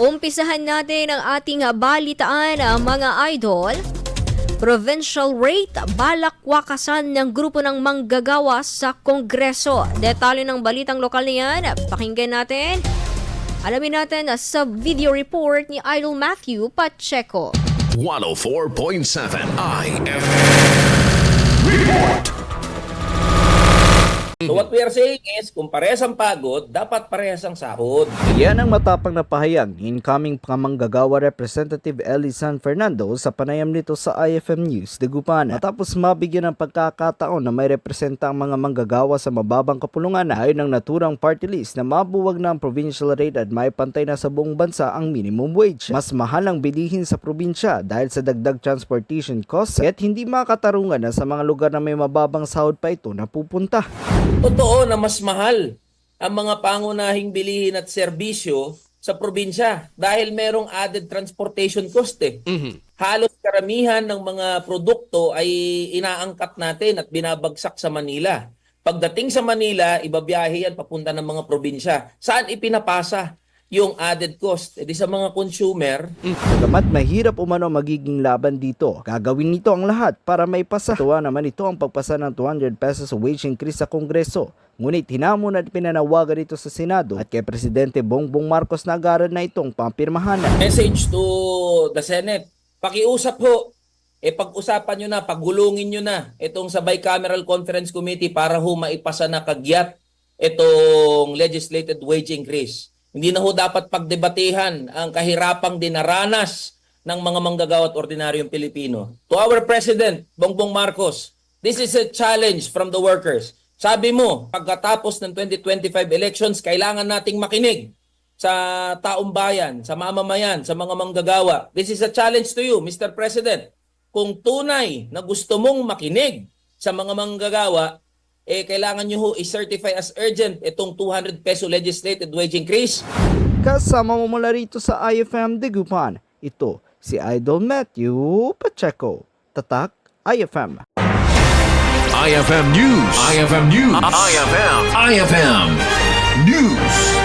Umpisahan natin ang ating balitaan, mga idol. Provincial rate, balak wakasan ng grupo ng manggagawa sa Kongreso. Detalye ng balitang lokal niyan, pakinggan natin. Alamin natin sa video report ni Idol Matthew Pacheco. 104.7 IFM Report. So what we are saying is, kung parehas ang pagod, dapat parehas ang sahod. Yan ang matapang na pahayag ni incoming Pamanggagawa Representative Ellie San Fernando sa panayam nito sa IFM News Dagupan. Matapos mabigyan ng pagkakataon na may representa ang mga manggagawa sa mababang kapulungan ayon ng naturang party list na mabuwag na ang provincial rate at may pantay na sa buong bansa ang minimum wage. Mas mahal ang bilihin sa probinsya dahil sa dagdag transportation costs at hindi makatarungan na sa mga lugar na may mababang sahod pa ito na pupunta. Totoo na mas mahal ang mga pangunahing bilihin at serbisyo sa probinsya dahil merong added transportation cost Halos karamihan ng mga produkto ay inaangkat natin at binabagsak sa Manila. Pagdating sa Manila, ibabiyahe yan papunta ng mga probinsya. Saan ipinapasa yung added cost? E di sa mga consumer. Bagamat mahirap umano magiging laban dito, gagawin nito ang lahat para may pasa. Tuwa naman ito ang pagpasa ng 200 pesos wage increase sa Kongreso. Ngunit hinamon at pinanawagan ito sa Senado at kay Presidente Bongbong Marcos na agad na itong pampirmahan. Message to the Senate. Pakiusap ho. Pag-usapan nyo na, paggulungin nyo na itong sa Bicameral Conference Committee para ho maipasa na kagyat itong legislated wage increase. Hindi na ho dapat pagdebatehan ang kahirapang dinaranas ng mga manggagawa at ordinaryong Pilipino. To our President, Bongbong Marcos, this is a challenge from the workers. Sabi mo, pagkatapos ng 2025 elections, kailangan nating makinig sa taong bayan, sa mamamayan, sa mga manggagawa. This is a challenge to you, Mr. President. Kung tunay na gusto mong makinig sa mga manggagawa, kailangan nyo ho i-certify as urgent itong 200 peso legislated wage increase. Kasama mo mula rito sa IFM Dagupan, ito si Idol Matthew Pacheco. Tatak IFM. IFM News. IFM News. IFM News.